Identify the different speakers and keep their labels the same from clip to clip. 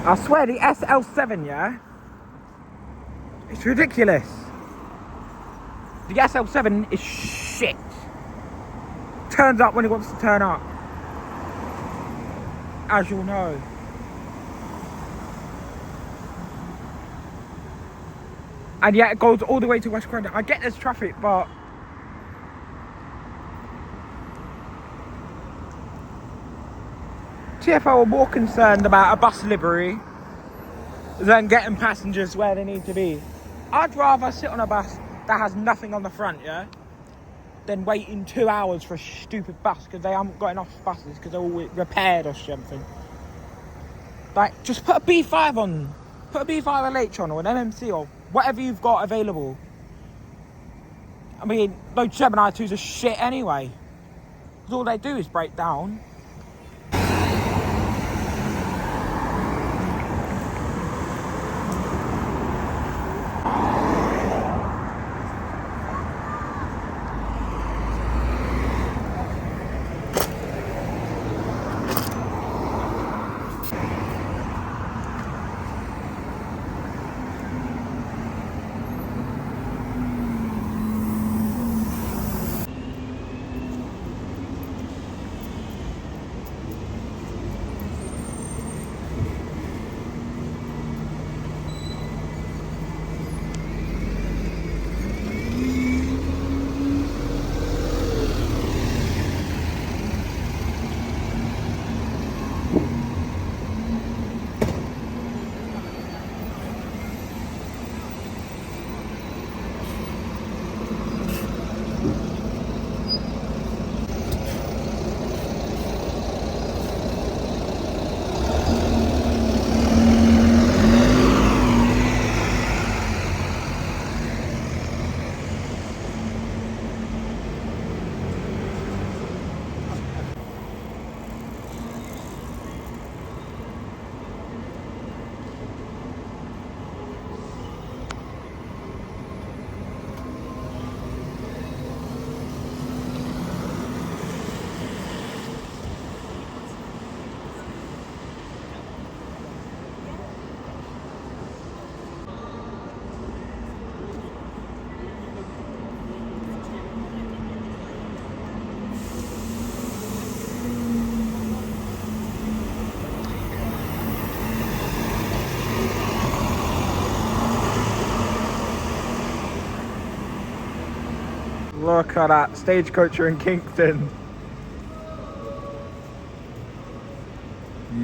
Speaker 1: I swear the SL7, yeah? It's ridiculous. The SL7 is shit. Turns up when it wants to turn up. As you'll know. And yet it goes all the way to West Croydon. I get there's traffic, but TfL are more concerned about a bus livery than getting passengers where they need to be. I'd rather sit on a bus that has nothing on the front, yeah, than waiting 2 hours for a stupid bus because they haven't got enough buses because they're all repaired or something. Like, just put a B5 on. Put a B5LH on or an MMC or whatever you've got available. I mean, those Gemini 2s are shit anyway. Because all they do is break down. Look at that stagecoacher in Kingston.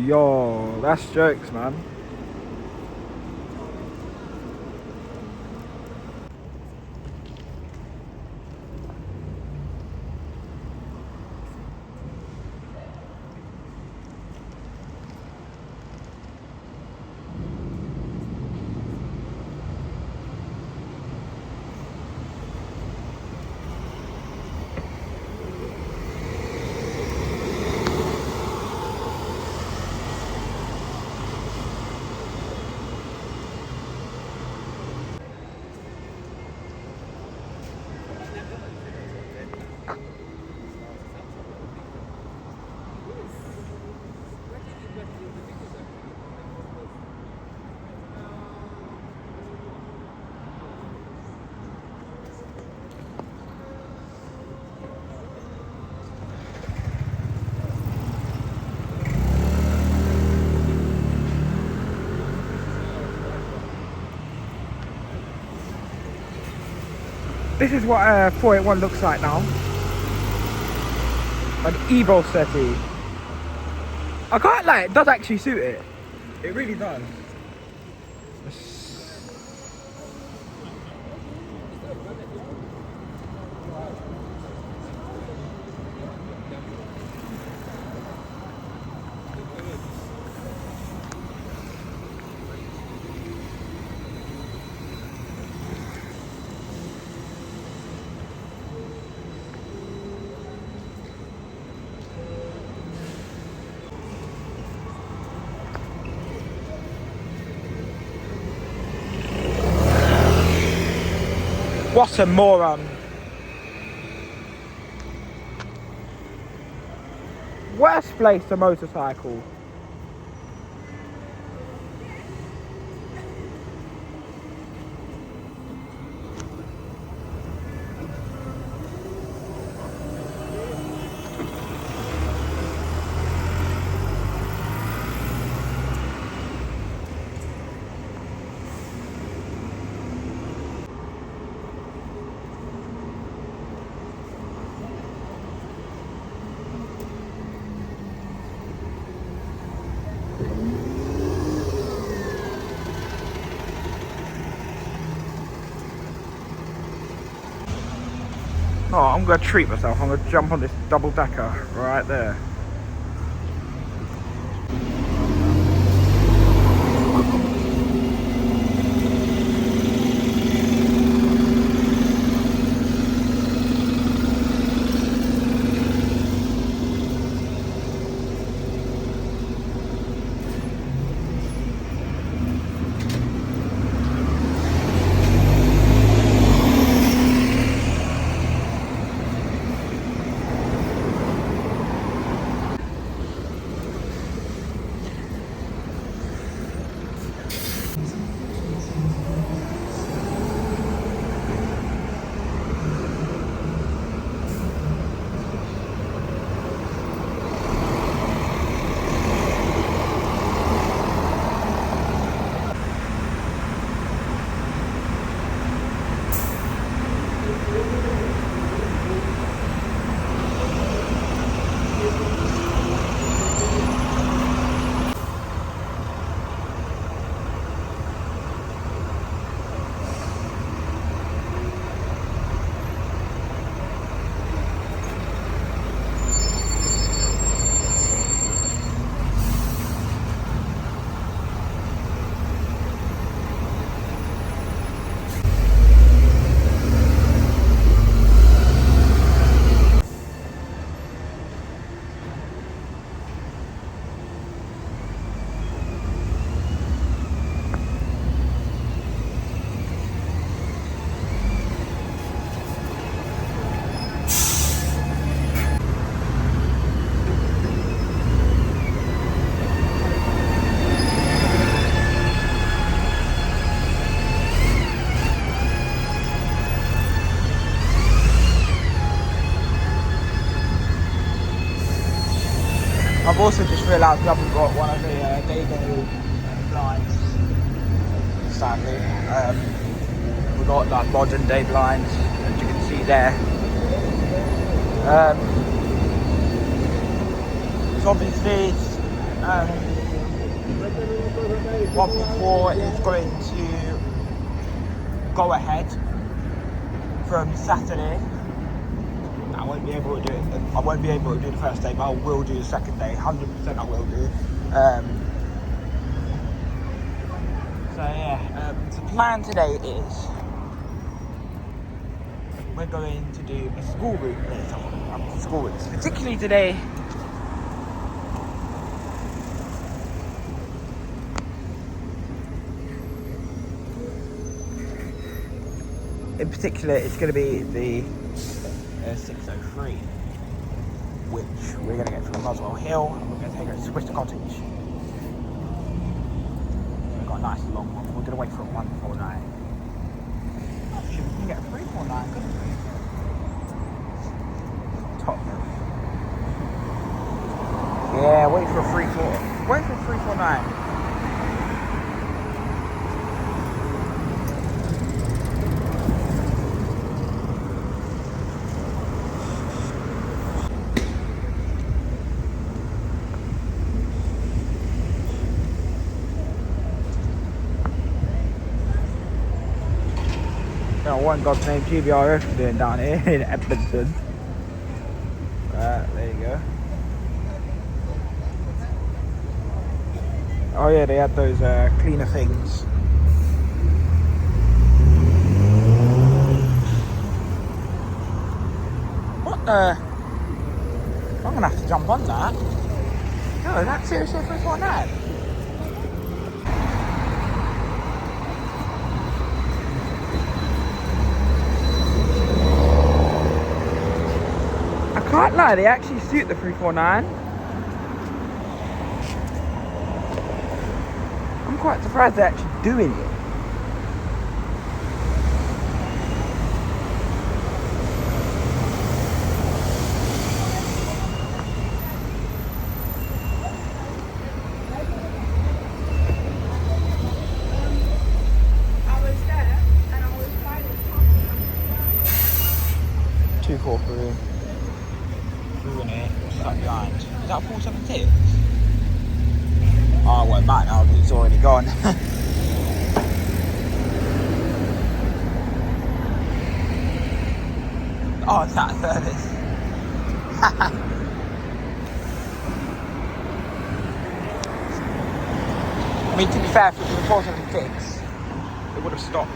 Speaker 1: Yo, that's jokes, man. This is what a 481 looks like now. An Evo settee. I can't lie, it does actually suit it. It really does. What a moron. Worst place to motorcycle. Oh, I'm gonna treat myself. I'm gonna jump on this double decker right there. I've also just realised we haven't got one of the Dago blinds, sadly. We've got like modern day blinds, as you can see there. So obviously, what before is going to go ahead from Saturday. I won't be able to do it. I won't be able to do the first day, but I will do the second day. 100% I will do. So yeah, the plan today is we're going to do a school route later. School routes, particularly today. In particular, it's going to be the 603, which we're going to get from Muswell Hill, and we're going to take her to Swiss Cottage. We've got a nice long one. We're going to wait for a 149. Actually, we can get a 349, couldn't we? Top move. Yeah, wait for a 349. what in God's name GBRF are doing down here in Edmonton. There you go. Oh yeah, they had those cleaner things. What the? I'm gonna have to jump on that. No, is that seriously 349? I can't lie, they actually suit the 349. I'm quite surprised they're actually doing it.
Speaker 2: I was there and I was finding
Speaker 1: 243. Through in here, what's that behind? Is that 476? Oh, well, back now because it's already gone. Oh, it's out of service. I mean, to be fair, if it was a 476, it would have stopped.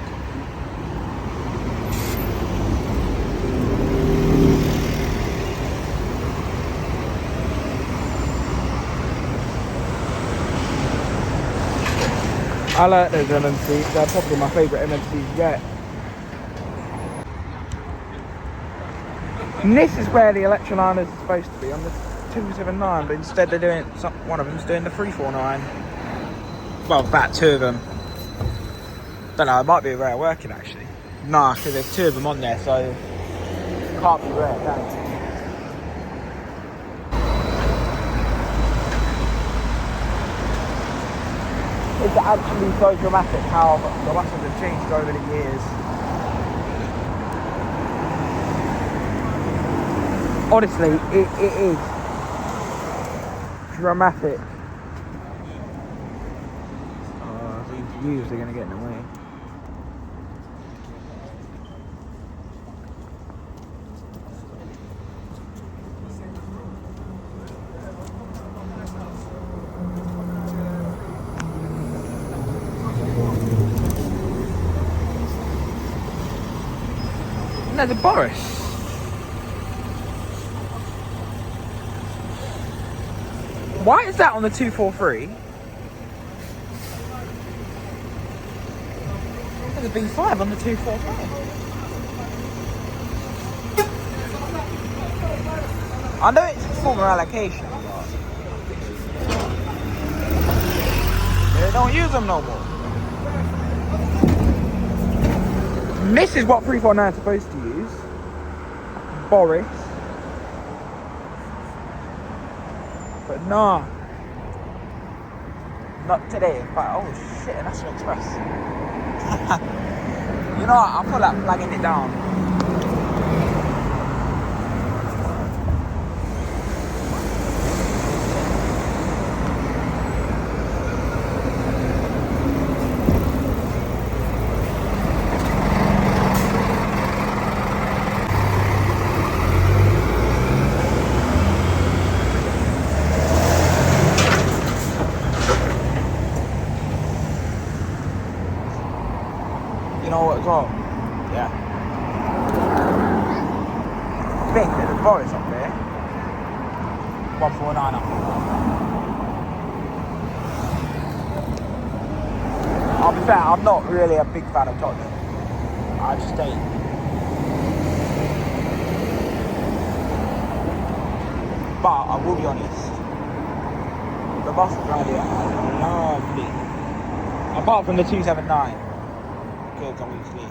Speaker 1: I like those MMCs, they're probably my favourite MMCs yet. And this is where the Electroliners is supposed to be, on the 279, but instead they're doing, one of them's doing the 349. Well, about two of them. Don't know, it might be rare working actually. Nah, because there's two of them on there, so it can't be rare, can it? It's actually so dramatic how the buses have changed over the years. Honestly, it is dramatic. Oh, these views are going to get in the way. No, the Boris. Why is that on the 243? There's a B5 on the 243. I know it's a former allocation, but they don't use them no more. And this is what 349 is supposed to use. Boris. But nah. Not today. But oh shit, National Express. You know what? I feel like flagging it down. You know what's wrong? Yeah. I think there's a Boris up there. 149 up. I'll be fair, I'm not really a big fan of Tottenham. I just ain't. But I will be honest. The buses around here are lovely. Apart from the 279. Because obviously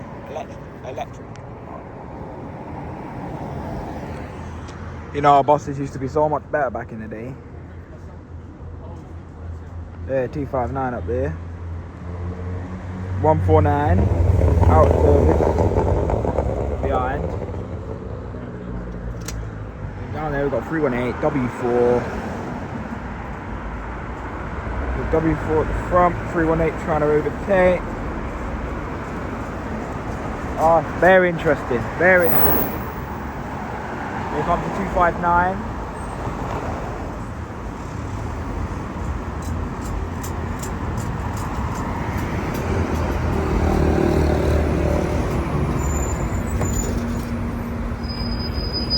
Speaker 1: electric. You know, our buses used to be so much better back in the day. There, 259 up there. 149 out of service behind. And down there we've got 318 W4. The W4 at the front, 318 trying to overtake. Oh, very interesting. Very interesting. Here comes the 259.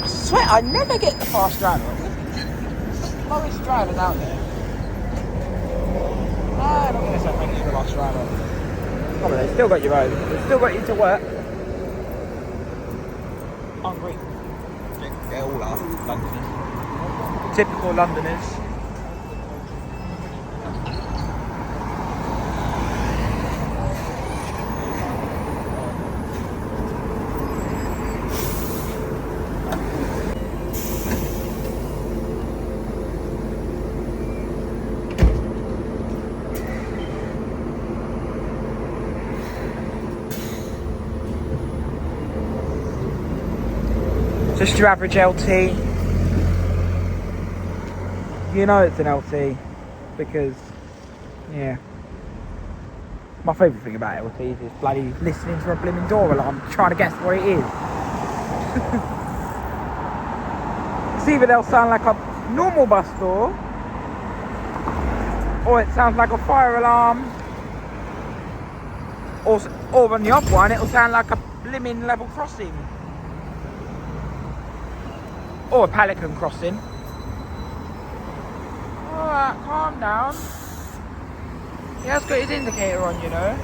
Speaker 1: I swear, I never get the fast driver. Slowest drivers out there. Ah, look at this, I think you're the fast driver. Oh, but they still got your own. They still got you to work. Hungry. They all are Londoners. Typical Londoners. Just your average LT. You know it's an LT because, yeah. My favourite thing about LTs is bloody listening to a blimmin' door alarm, trying to guess what it is. It's either they'll sound like a normal bus door, or it sounds like a fire alarm, or on the off one it'll sound like a blimmin' level crossing. Or a Pelican crossing. Alright, calm down. He has got his indicator on, you know.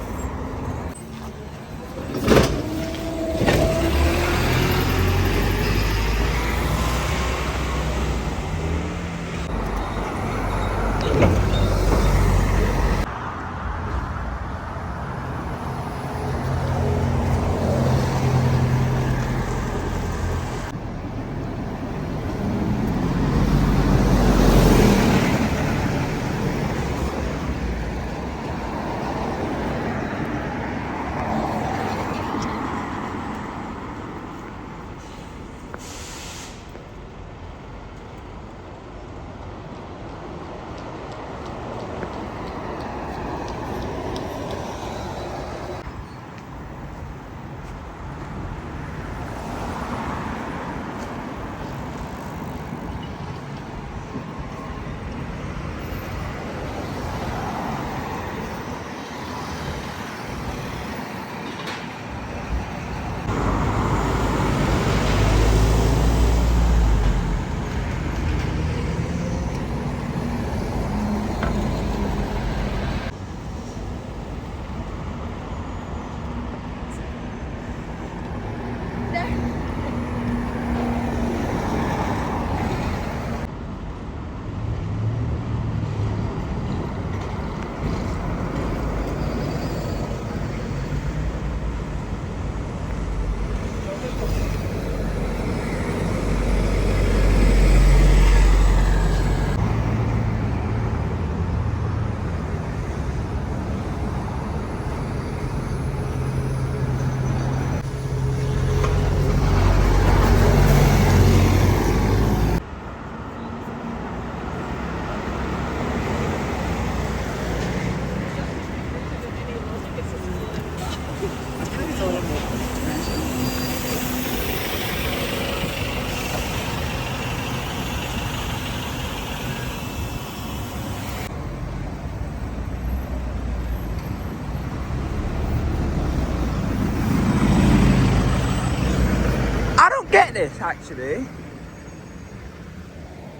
Speaker 1: This actually,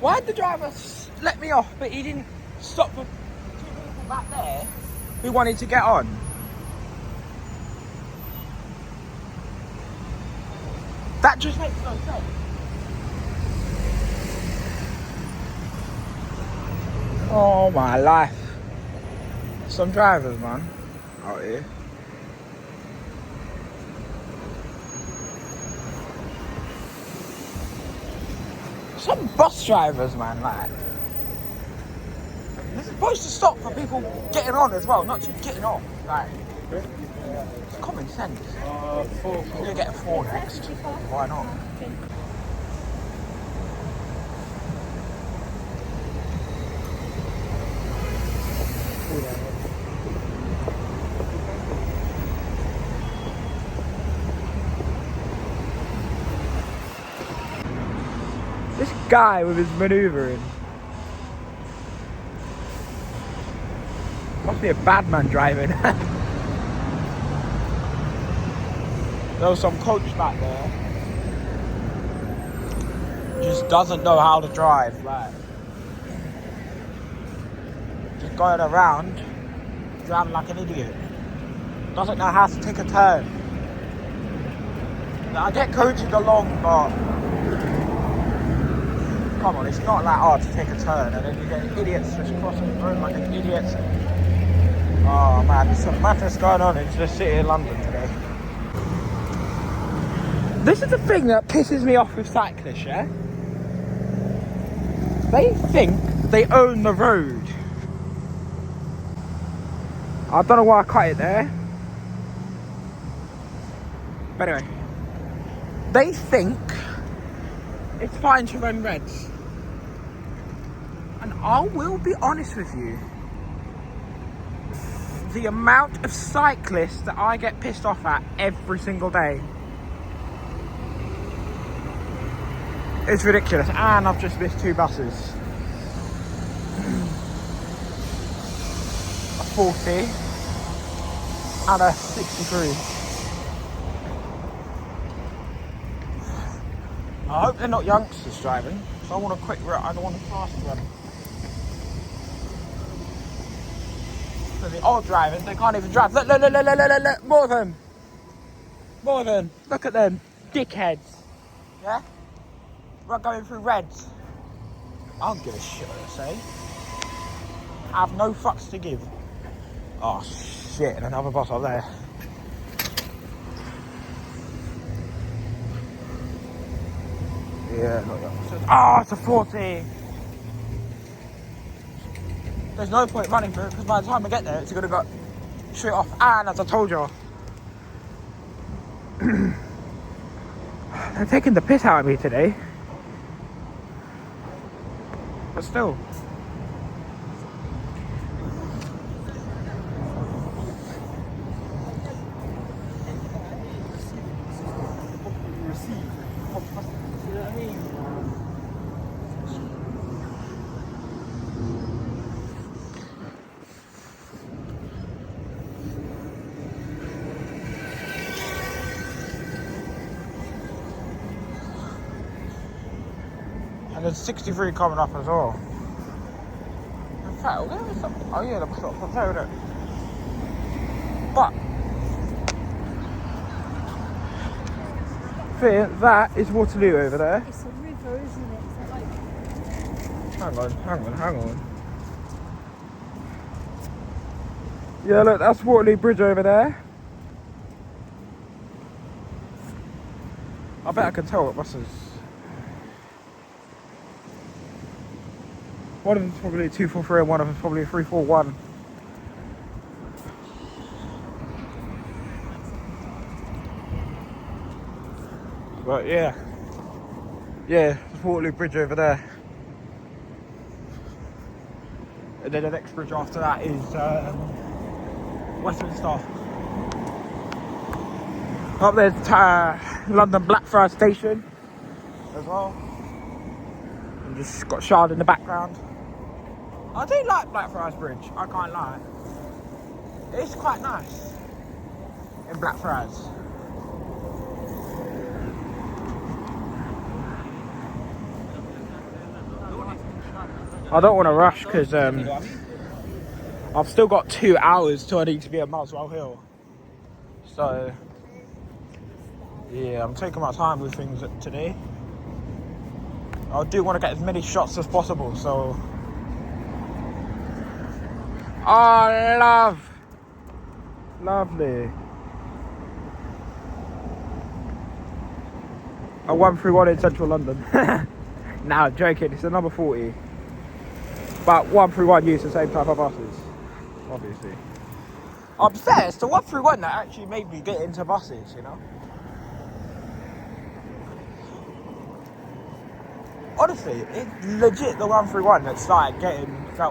Speaker 1: why'd the driver let me off, but he didn't stop for two people back there who wanted to get on? That just makes no sense. Oh my life, some drivers, man, out here. Some bus drivers, man, like, they're supposed to stop for people getting on as well, not just getting off. Like, it's common sense. You'll get a 4 next. Why not? guy with his manoeuvring. Must be a bad man driving. There was some coach back there. Just doesn't know how to drive, like. Just going around, driving like an idiot. Doesn't know how to take a turn. Now, I get coaching along, but come on, it's not that hard to take a turn, and then you get idiots just crossing the road like an idiot. Oh man, there's some madness going on in the city of London today. This is the thing that pisses me off with cyclists, yeah? They think they own the road. I don't know why I cut it there. But anyway, they think it's fine to run reds. And I will be honest with you, the amount of cyclists that I get pissed off at every single day, it's ridiculous. And I've just missed 2 buses. A 40 and a 63. I hope they're not youngsters driving, so I want a quick run. I don't want a fast run. So the old drivers, they can't even drive. Look, more of them. More of them. Look at them. Dickheads. Yeah? We're going through reds. I don't give a shit what they say. I have no fucks to give. Oh shit, and another bus up there. Yeah, look, oh, it's a 40. There's no point running for it because by the time I get there, it's gonna go straight off. And as I told you, they're taking the piss out of me today. But still. And there's 63 coming up as well. In fact, where is that? Oh yeah, the bus stop up there, isn't it? But Fear, that is Waterloo over there.
Speaker 2: It's a river, isn't it? It's like...
Speaker 1: Hang on. Yeah, look, that's Waterloo Bridge over there. I bet I can tell what buses. One of them's probably 243 and one of them's probably 341. But yeah, there's Waterloo Bridge over there. And then the next bridge after that is Westminster. Up there's London Blackfriars Station as well. And just got Shard in the background. I do like Blackfriars Bridge, I can't lie. It's quite nice in Blackfriars. I don't want to rush because I've still got 2 hours till I need to be at Muswell Hill. So yeah, I'm taking my time with things today. I do want to get as many shots as possible, so lovely. A 131 in central London. Nah, joking, it's a number 40. But 131 use the same type of buses, obviously. I'm fair, it's the 131 that actually made me get into buses, you know? Honestly, it's legit the 131 that started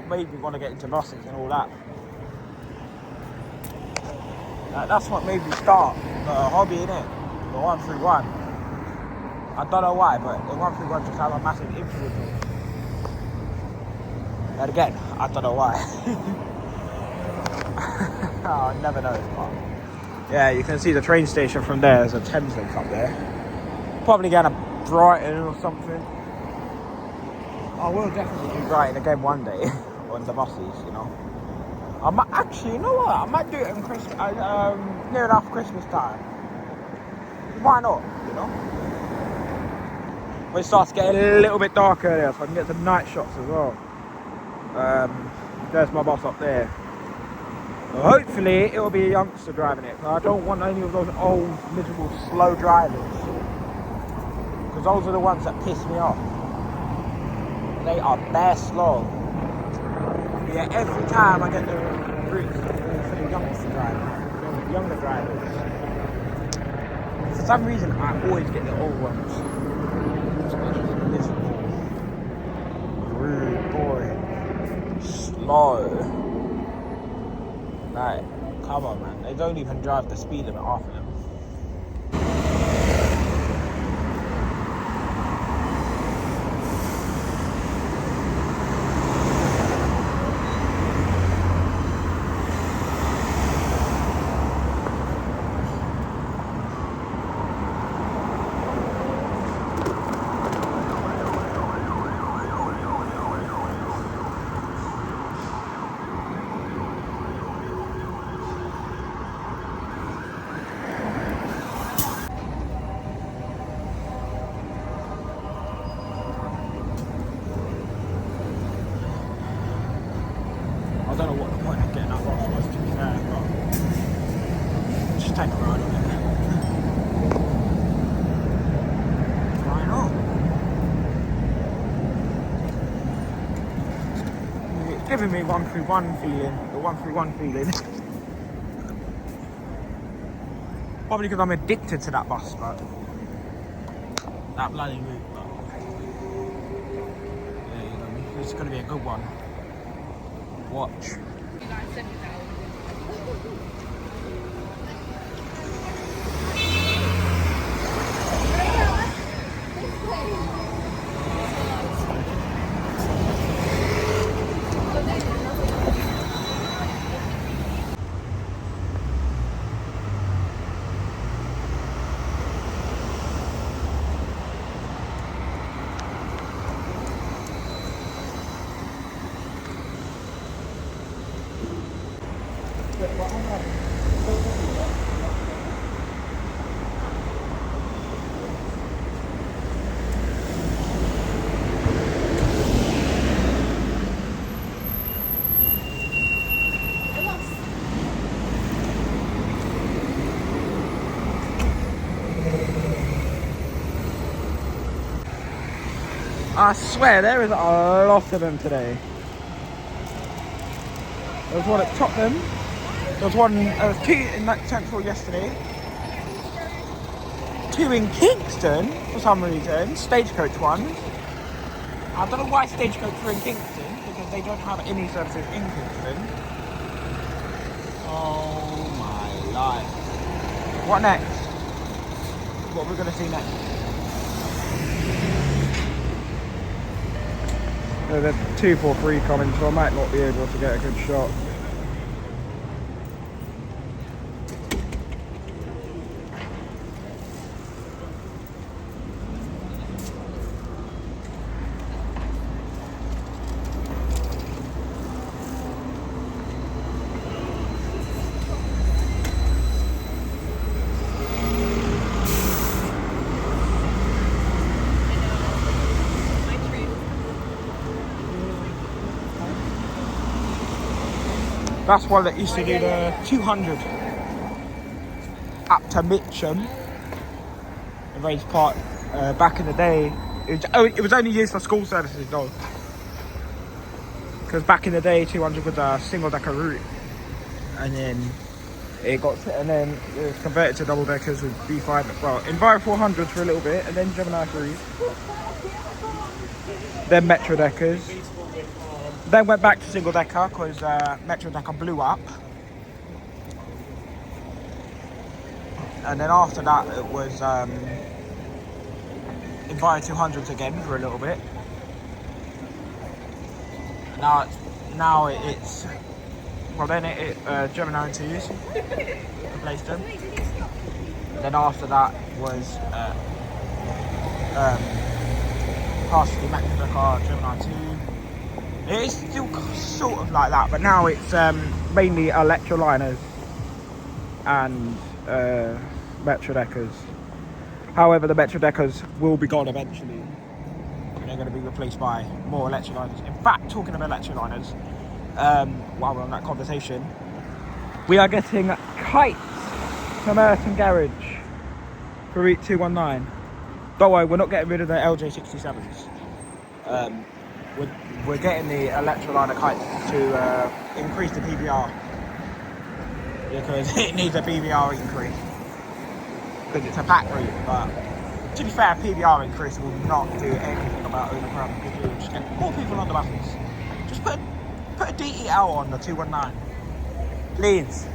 Speaker 1: made me want to get into buses and all that. That's what made me start the hobby, innit? The 131. I don't know why, but the 131 just have a massive influence on me. And again, I don't know why. I'll never know. But yeah, you can see the train station from there. There's a Thameslink up there. Probably going to Brighton or something. I will definitely do Brighton again one day on the buses, you know. I might actually, you know what? I might do it in Christmas, near enough Christmas time. Why not? You know. When it starts getting a little bit darker there, so I can get some night shots as well. There's my bus up there. So hopefully it'll be a youngster driving it. I don't want any of those old, miserable, slow drivers. Because those are the ones that piss me off. They are bare slow. Yeah, every time I get the routes for the youngster drivers, the younger drivers. For some reason, I always get the old ones. Especially miserable, rude, boring, slow. Like, come on, man. They don't even drive the speed limit half of them. I don't know what the point of getting that box was, to be fair, but just take a ride on it. Why not? It's giving me 131 feeling, the 131 feeling. Probably because I'm addicted to that bus, but that bloody route, but yeah, you know, it's going to be a good one. Watch. I swear there is a lot of them today. There was one at Tottenham. There was two in that Central yesterday. Two in Kingston for some reason. Stagecoach ones. I don't know why Stagecoach were in Kingston because they don't have any services in Kingston. Oh my life. What next? What are we gonna see next? They're 243 coming, so I might not be able to get a good shot. That's one that used to do the 200 up to Mitcham, the race part back in the day. It was only used for school services though, because back in the day 200 was a single decker route, and then it was converted to double deckers with B5. Well, Enviro 400s for a little bit, and then Gemini 3s, then Metro deckers. Then went back to single decker because Metro decker blew up. And then after that it was Enviro 200s again for a little bit. Now it's well then Gemini 2s replaced them. And then after that was partially Maxima car Gemini 2. It is still sort of like that, but now it's mainly Electroliners and Metro Deckers. However, the Metro Deckers will be gone eventually. They're going to be replaced by more Electroliners. In fact, talking of Electroliners, while we're on that conversation, we are getting kites from Merton Garage for Route 219. Don't worry, we're not getting rid of the LJ67s. We're getting the Electroliner kites to increase the PVR, because it needs a PVR increase, because it's a pack route. But to be fair, PVR increase will not do anything about overcrowding, because you'll just get more people on the buses. Just put a DEL on the 219, please.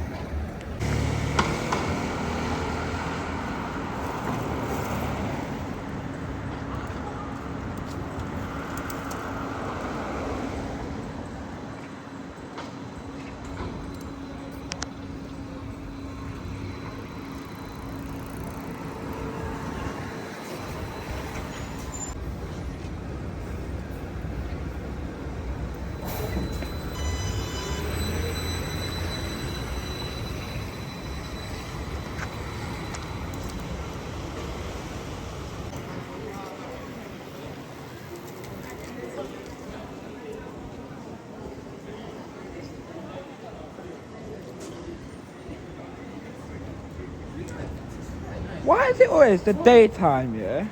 Speaker 1: Why is it always the daytime, yeah?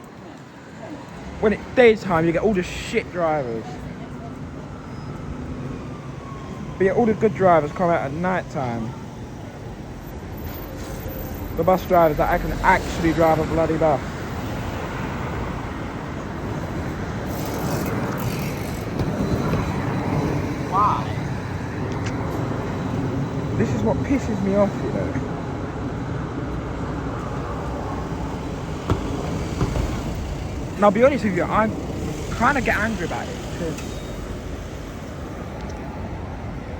Speaker 1: When it's daytime, you get all the shit drivers. But yet all the good drivers come out at night time. The bus drivers that can actually drive a bloody bus. Why? This is what pisses me off, you know. And I'll be honest with you, I kind of get angry about it, because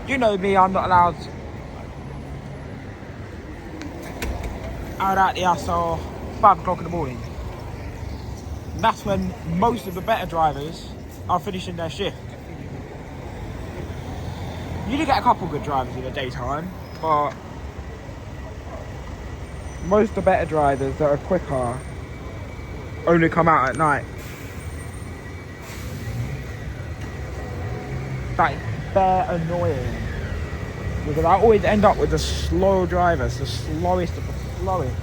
Speaker 1: you know me, I'm not allowed out at the house till 5 o'clock in the morning. And that's when most of the better drivers are finishing their shift. You do get a couple good drivers in the daytime, but most of the better drivers that are quicker only come out at night. That is bare annoying, because I always end up with the slow drivers, the slowest of the slowest.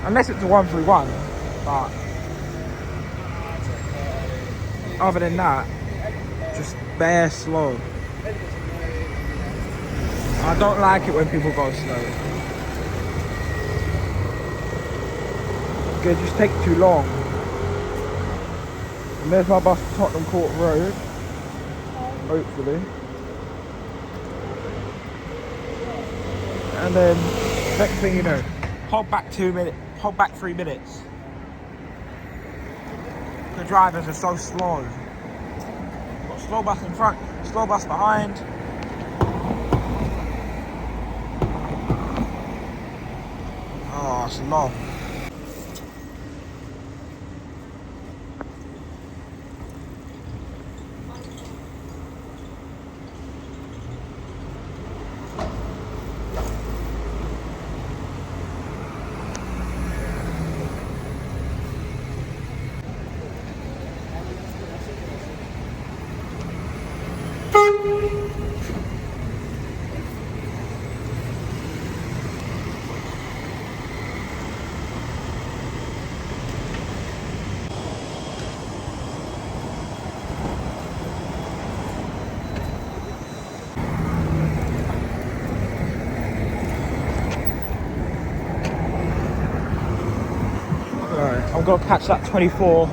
Speaker 1: Unless it's a 131, but other than that, just bare slow. I don't like it when people go slow. It just takes too long. And there's my bus to Tottenham Court Road, hopefully. And then next thing you know, hold back 2 minutes, hold back 3 minutes. The drivers are so slow. Got slow bus in front, slow bus behind. Oh, it's long. I'm gonna catch that 24.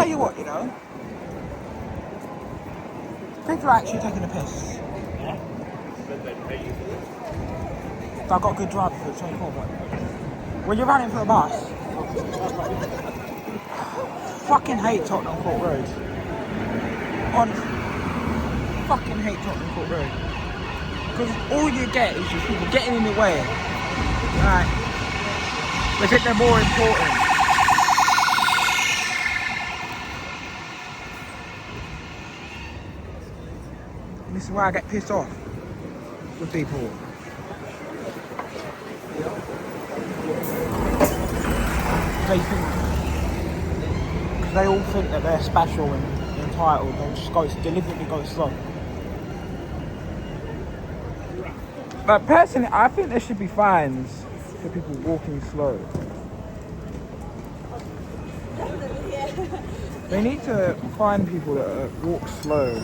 Speaker 1: tell you what, you know, people are actually taking a piss. Yeah. I've got a good driver for the 24, but when you're running for a bus, fucking hate Tottenham Court Road. Honestly, fucking hate Tottenham Court Road. Because all you get is just people getting in the way. Right. They think they're more important. And this is why I get pissed off with people. They think, because they all think that they're special and entitled, they'll just deliberately go slow. But personally, I think there should be fines for people walking slow. They need to find people that walk slow,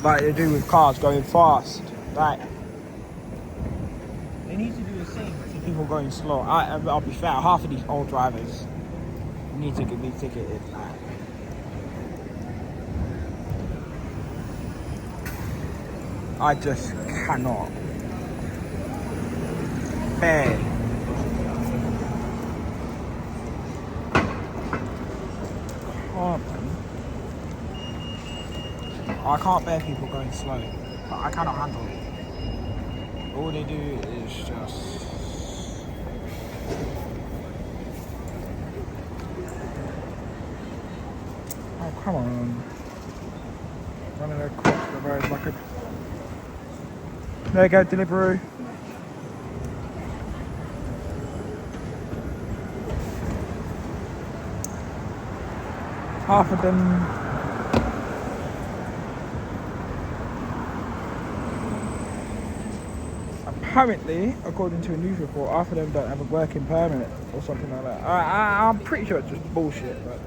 Speaker 1: like they do with cars going fast. Like, they need to do the same for people going slow. I'll be fair, half of these old drivers need to be ticketed. I just cannot bear. I can't bear people going slow. I cannot handle it. All they do is just... Oh, come on. Running across the road like a... There you go, Deliveroo. Half of them... Apparently, according to a news report, half of them don't have a working permit or something like that. I'm pretty sure it's just bullshit, but...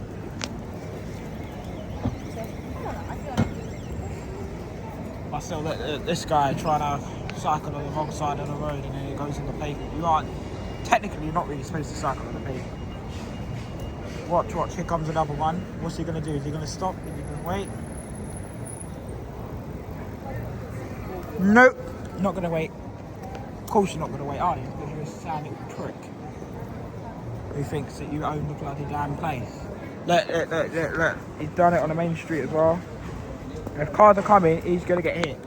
Speaker 1: But still, this guy trying to cycle on the wrong side of the road and then he goes in the pavement. You aren't... Technically, you're not really supposed to cycle on the pavement. Watch, here comes another one. What's he going to do? Is he going to stop? Is he going to wait? Nope, not going to wait. Of course you're not going to wait, are you? Because you're a sad little prick who thinks that you own the bloody damn place. Look. He's done it on the main street as well. If cars are coming, he's going to get hit.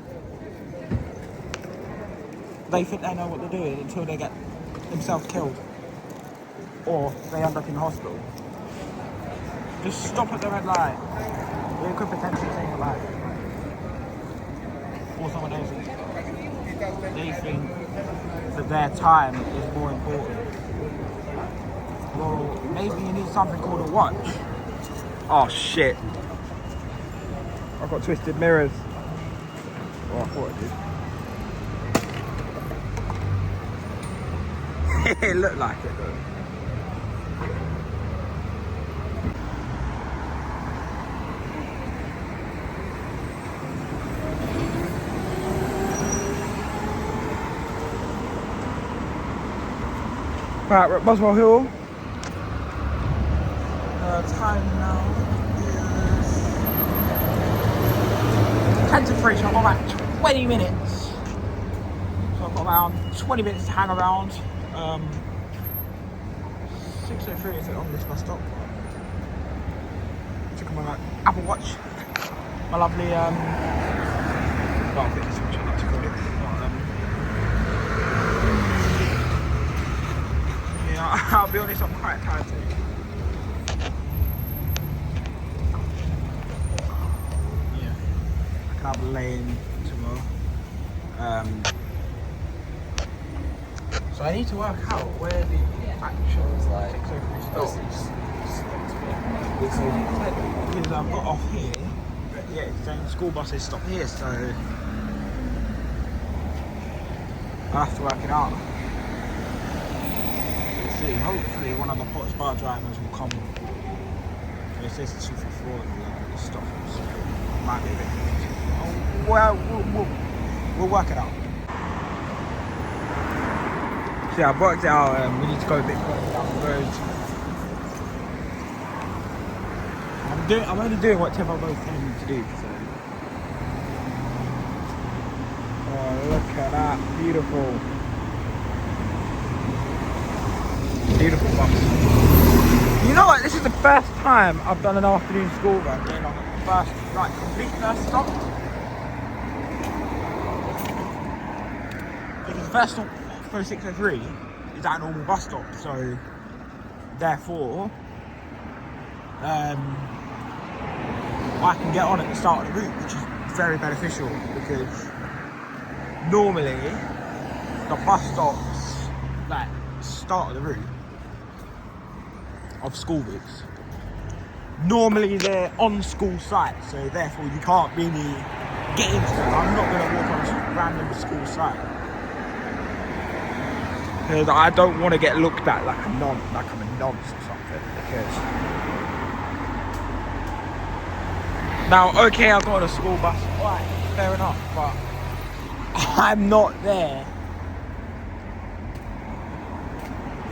Speaker 1: They think they know what they're doing until they get themselves killed. Or they end up in hospital. Just stop at the red light. It could potentially save a life. Or someone else's. They think that their time is more important. Well, maybe you need something called a watch. Oh shit. I've got twisted mirrors. Oh, I thought I did. It looked like it though. Right, we're at Boswell Hill. Time now is 10 to 3, so I've got about 20 minutes. So I've got about 20 minutes to hang around. 6:03 is it on this bus stop. Check on my Apple Watch. My lovely well, fitness watch, I like to call it. I'll be honest, I'm quite tired today. Yeah, I can have a lane tomorrow. So I need to work out where the actual 6:03 stops. Because I've got off here, but yeah, it's saying school buses stop here, so I'll have to work it out. Hopefully one of the Potts Bar drivers will come. It says 254 and the stop. Might be a bit. Well, we'll work it out. So yeah, I've worked it out. We need to go a bit further down the road. I'm only doing what Tiff Bo's telling me to do. So. Oh, look at that! Beautiful, beautiful bus. You know what? This is the first time I've done an afternoon school run. First, like complete first stop. Because the first stop for 603 is at a normal bus stop, so therefore I can get on at the start of the route, which is very beneficial because normally the bus stops like start of the route of school routes, normally they're on school sites, so therefore you can't really get into them. I'm not going to walk on a random school site because I don't want to get looked at like I'm a nonce or something. Because now, okay, I got on a school bus, right, fair enough, but I'm not there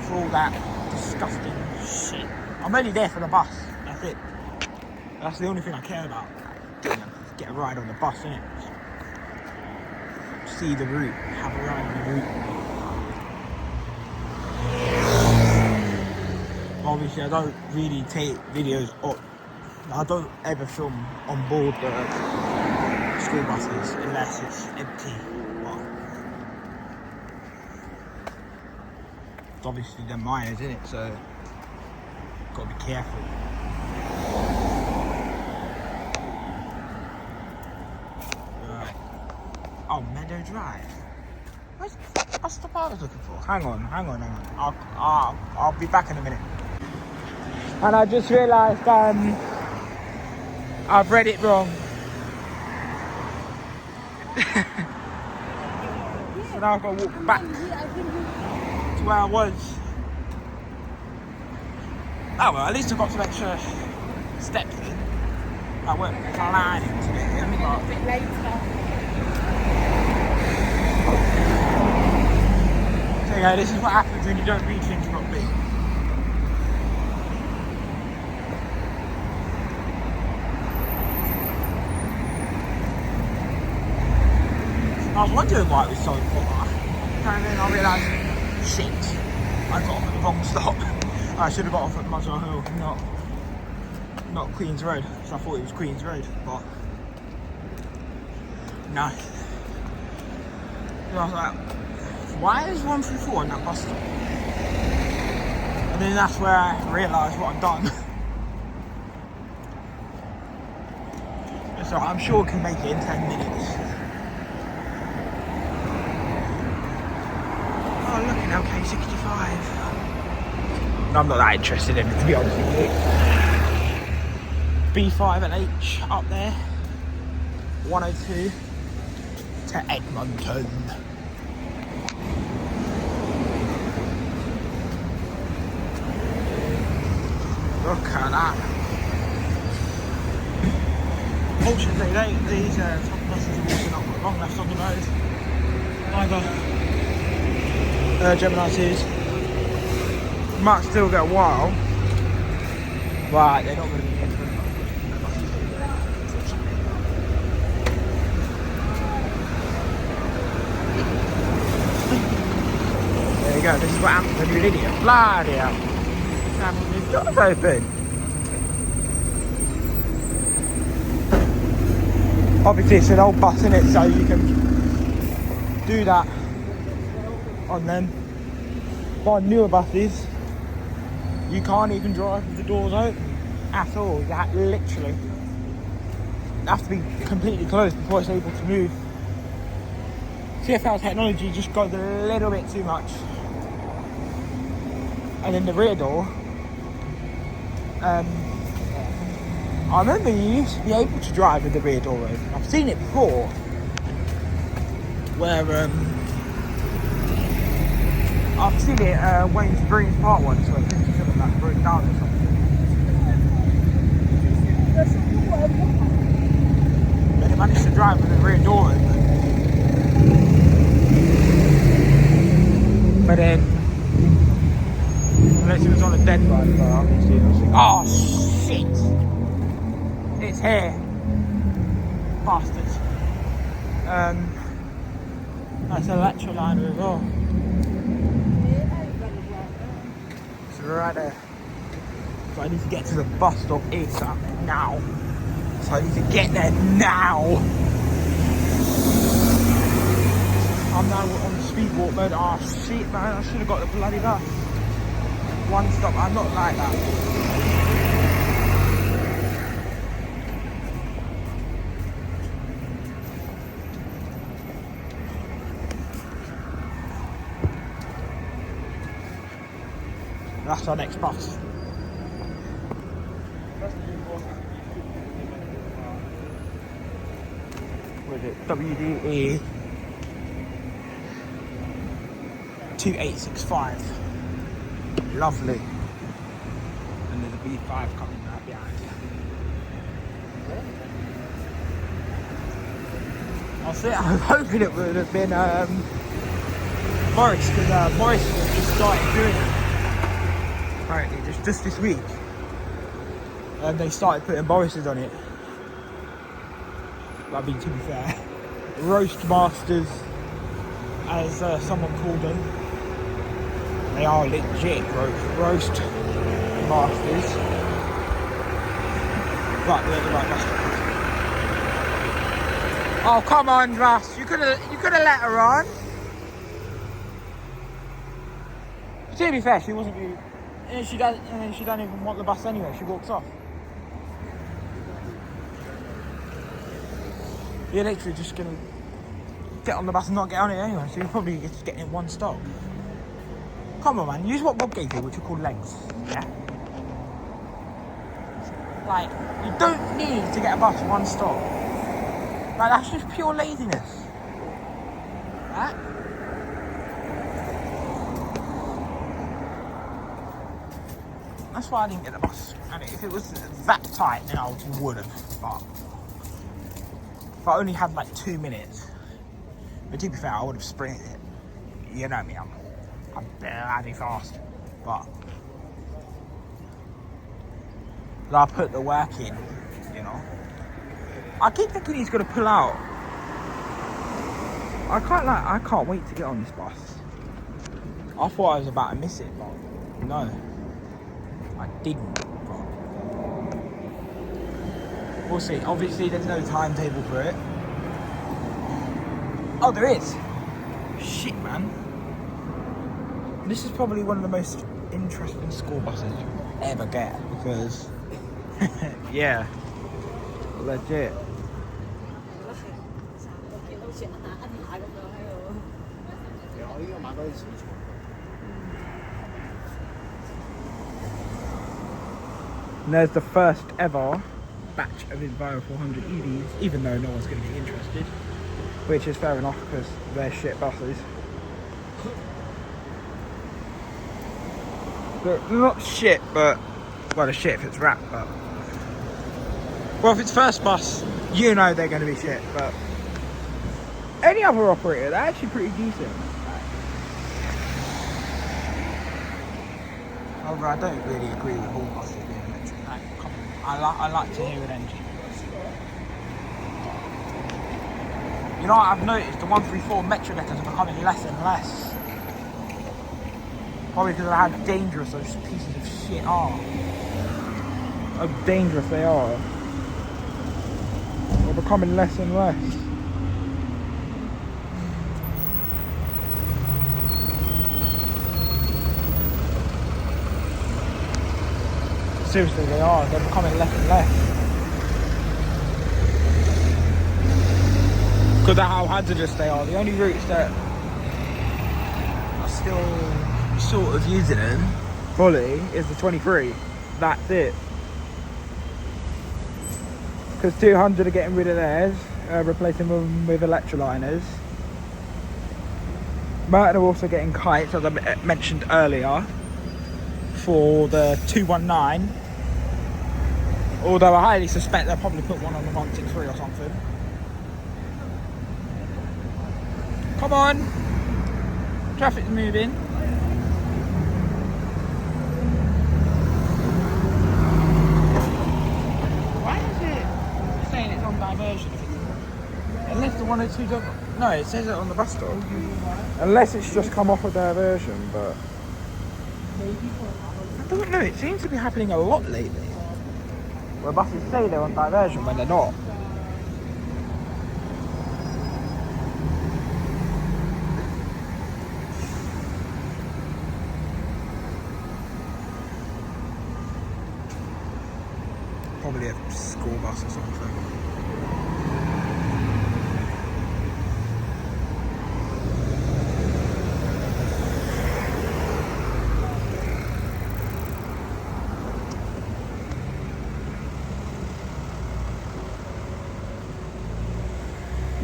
Speaker 1: for all that disgusting shit. I'm only there for the bus. That's it. That's the only thing I care about. Get a ride on the bus, innit? See the route. Have a ride on the route. Obviously, I don't really take videos up. I don't ever film on board the school buses unless it's empty. But obviously, they're minors, innit? So, gotta be careful. Right. Oh, Meadow Drive. What's the part I was looking for? Hang on. I'll be back in a minute. And I just realised I've read it wrong. So now I've got to walk back to where I was. Oh well, at least I got some extra steps in. I weren't planning to get in, but a bit later. So yeah, this is what happens when you don't read things properly. I was wondering why it was so far, and then I realised, shit, I got off at the wrong stop. I should have got off at Muswell Hill, not Queen's Road, so I thought it was Queen's Road, but no. So I was like, why is 134 on that bus stop? And then that's where I realised what I've done. So I'm sure I can make it in 10 minutes. Oh, look at LK65. I'm not that interested in it, to be honest with you. B5LH up there. 102 to Edmonton. Look at that. Fortunately, these top buses are also not got long left on the road. Either Gemini 2s. Might still get a while, but they're not going to be here for There you go, this is what happens when you're an idiot. Bloody hell. His door's open. Obviously it's an old bus in it, so you can do that on them. But on newer buses, you can't even drive with the doors open at all. You literally have to be completely closed before it's able to move. TfL technology just goes a little bit too much. And then the rear door, I remember you used to be able to drive with the rear door open. I've seen it before, where I've seen it Wayne's Greens Part 1, so I think it's something like broke down or something. But they managed to drive with the rear door open. But then, unless it was on a dead bike, but obviously it was like, oh shit! It's here. Bastards. That's an electroliner as well. It's right there. So I need to get to the bus stop ASAP now. So I need to get there now. I'm now on the speed walk mode. Oh shit, man, I should have got the bloody bus. One stop, I'm not like that. That's our next bus. What is it? WDE 2865. Lovely. And there's a B5 coming right behind. I was hoping it would have been Morris, because Morris has just started doing it. Apparently, just this week. And they started putting Morris's on it. I mean, to be fair, Roast Masters, as someone called them. They are legit roast masters. Right, we're at the right bus stop. Oh come on, Russ! You could have let her on. To be fair, she wasn't really. And she doesn't even want the bus anyway. She walks off. You're literally just gonna get on the bus and not get on it anyway. So you're probably just getting in one stop. Come on, man. Use what Bob gave you, which are called legs. Yeah. Like, you don't need to get a bus one stop. Like, that's just pure laziness. Right? That's why I didn't get the bus. And if it was that tight, then I would have. But if I only had like 2 minutes, but to be fair, I would have sprinted it. You know me, I'm bloody fast. But I put the work in, you know. I keep thinking he's gonna pull out. I can't wait to get on this bus. I thought I was about to miss it, but no. I didn't. We'll see. Obviously, there's no timetable for it. Oh, there is. Shit, man. This is probably one of the most interesting school buses you ever get because, yeah, legit. And there's the first ever batch of Enviro 400 EVs, even though no one's going to be interested, which is fair enough because they're shit buses. They're not shit, but, well, they're shit if it's wrapped, but, well, if it's first bus, you know they're going to be shit, but any other operator, they're actually pretty decent. However, I don't really agree with all buses being electric. Like, come on. I like to hear an engine. You know what I've noticed? The 134 Metro letters are becoming less and less. Probably because of how dangerous those pieces of shit are. How dangerous they are. They're becoming less and less. Seriously, they are. They're becoming less and less. Because of how hazardous they are. The only routes that are still sort of using them fully is the 23. That's it. Because 200 are getting rid of theirs, replacing them with electroliners. Merton are also getting kites, as I mentioned earlier, for the 219. Although I highly suspect they'll probably put one on the 163 or something. Come on! Traffic's moving. Why is it? the one or two. No, it says it on the bus stop. Unless it's just come off a diversion, but I don't know. It seems to be happening a lot lately. Where buses say they're on diversion when they're not. Probably a school bus or something.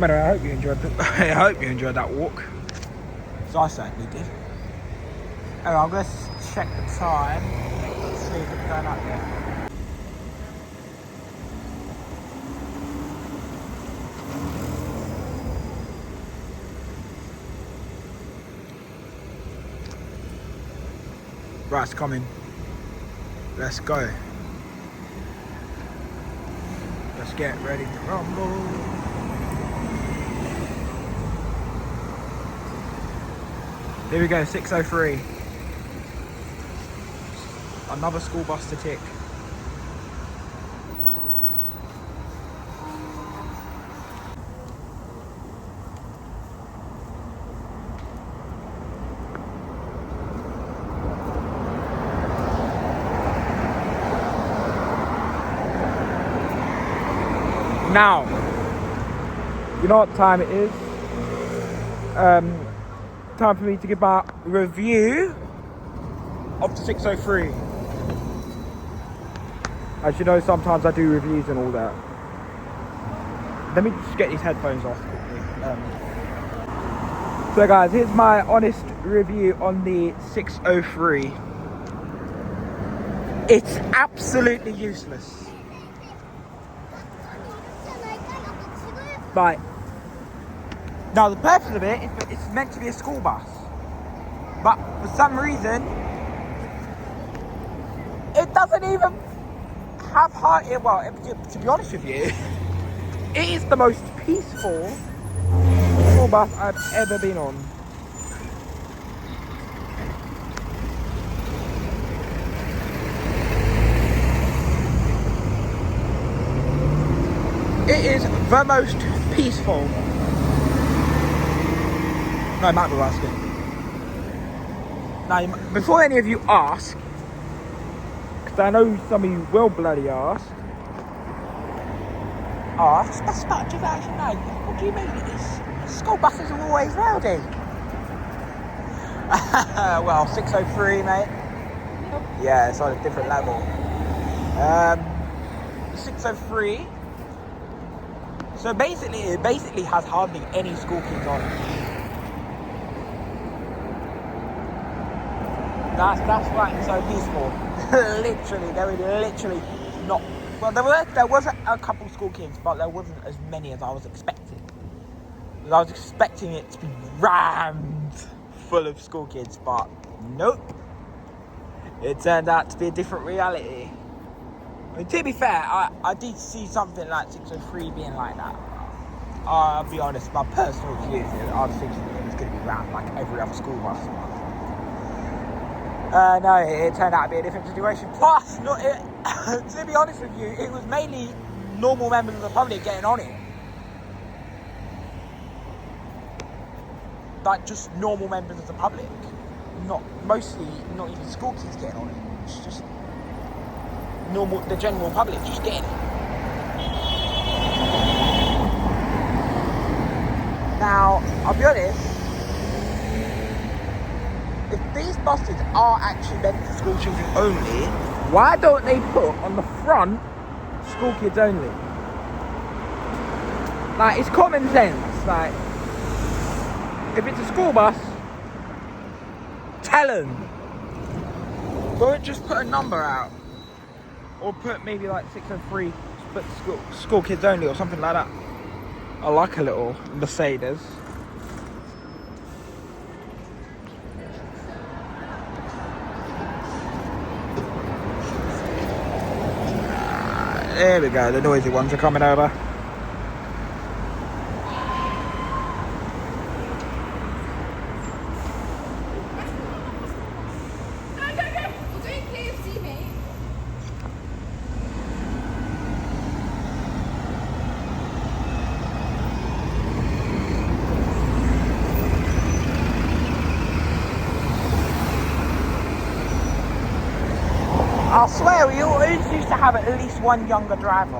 Speaker 1: But I hope you enjoyed I hope you enjoyed that walk. So I certainly did. Oh, I'm going to check the time. Let's see if it's going up yet. Right, it's coming. Let's go. Let's get ready to rumble. Here we go, 6:03. Another school bus to tick. Now, you know what time it is? Time for me to give my review of the 6:03. As you know, sometimes I do reviews and all that. Let me just get these headphones off quickly. So guys, here's my honest review on the 6:03. It's absolutely useless. Right. Now the purpose of it is it's meant to be a school bus. But for some reason, it doesn't even have heart. Well, to be honest with you, it is the most peaceful school bus I've ever been on. It is the most peaceful. No, Matt will ask it. Now, before any of you ask, because I know some of you will bloody ask. Oh, that's not just actually no. What do you mean? School buses are always rowdy. Well, 6:03, mate. Yeah, it's on a different level. 6:03. So basically, it basically has hardly any school kids on it. That's why it's so peaceful. Literally, there were literally not. Well, there was a couple school kids, but there wasn't as many as I was expecting. I was expecting it to be rammed full of school kids, but nope. It turned out to be a different reality. I mean, to be fair, I did see something like 6:03 being like that. I'll be honest, my personal view is I was thinking it was going to be rammed like every other school bus. No, it turned out to be a different situation. Plus, to be honest with you, it was mainly normal members of the public getting on it. Like just normal members of the public. Not even school kids getting on it. It's just normal, the general public just getting it. Now, I'll be honest, if these buses are actually meant for school children only, why don't they put on the front school kids only? Like, it's common sense. Like, if it's a school bus, tell them. Don't just put a number out. Or put maybe like 6:03, put school kids only or something like that. I like a little Mercedes. There we go, the noisy ones are coming over. I swear, we always used to have at least one younger driver.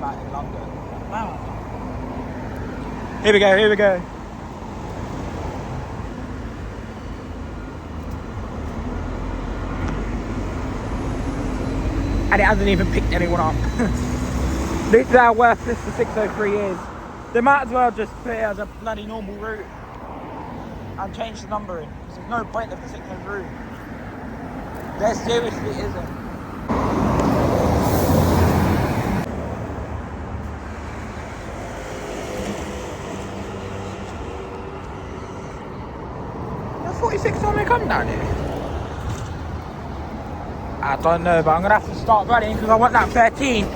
Speaker 1: Like in London. Wow. Here we go, here we go. And it hasn't even picked anyone up. This is how worthless the 603 is. They might as well just put it as a bloody normal route and change the numbering, because there's no point of the 603. There seriously isn't. The 46 time they come down here? I don't know, but I'm gonna have to start running because I want that 13.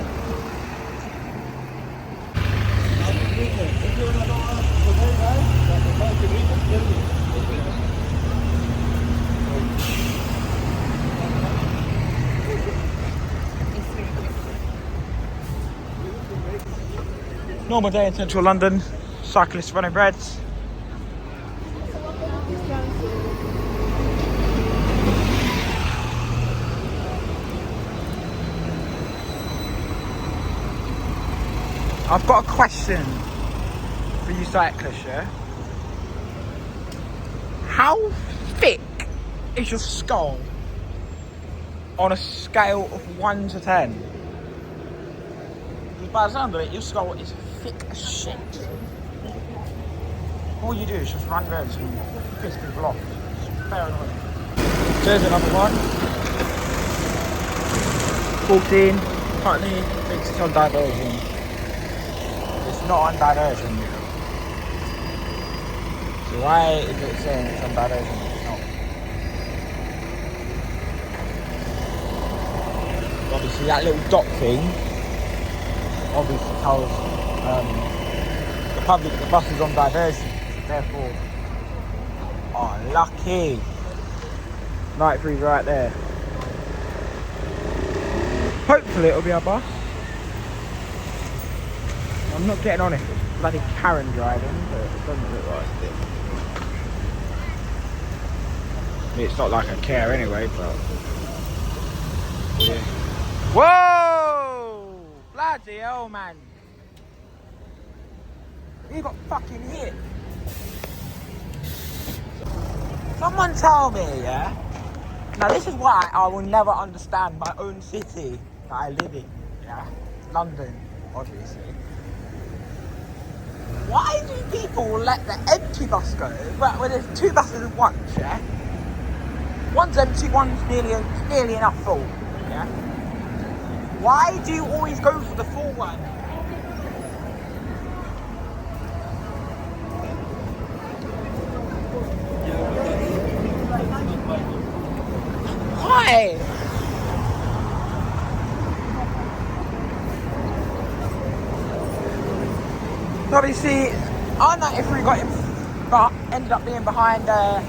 Speaker 1: Normal day in central London, cyclists running reds. I've got a question for you cyclists, yeah? How thick is your skull on a scale of 1 to 10? Because by the sound of it, your skull is thick as shit. All you do is just run reds and piss people off. It's fair annoying. There's another one. 14. Currently thinks it's on diversion. It's not on diversion. So why is it saying it's on diversion? It's not. Obviously that little dot thing obviously tells the public the bus is on diversion. Therefore, oh lucky. 93's right there. Hopefully it'll be our bus. I'm not getting on it. It's bloody Karen driving, but it doesn't look like it. I mean, it's not like I care anyway, but yeah. Whoa! Bloody hell, man! You got fucking hit. Someone tell me, yeah? Now this is why I will never understand my own city that I live in, yeah? London, obviously. Why do people let the empty bus go? Well, when there's two buses at once, yeah? One's empty, one's nearly enough full, yeah? Why do you always go for the full one? Why? Obviously, our 93 got him, but ended up being behind the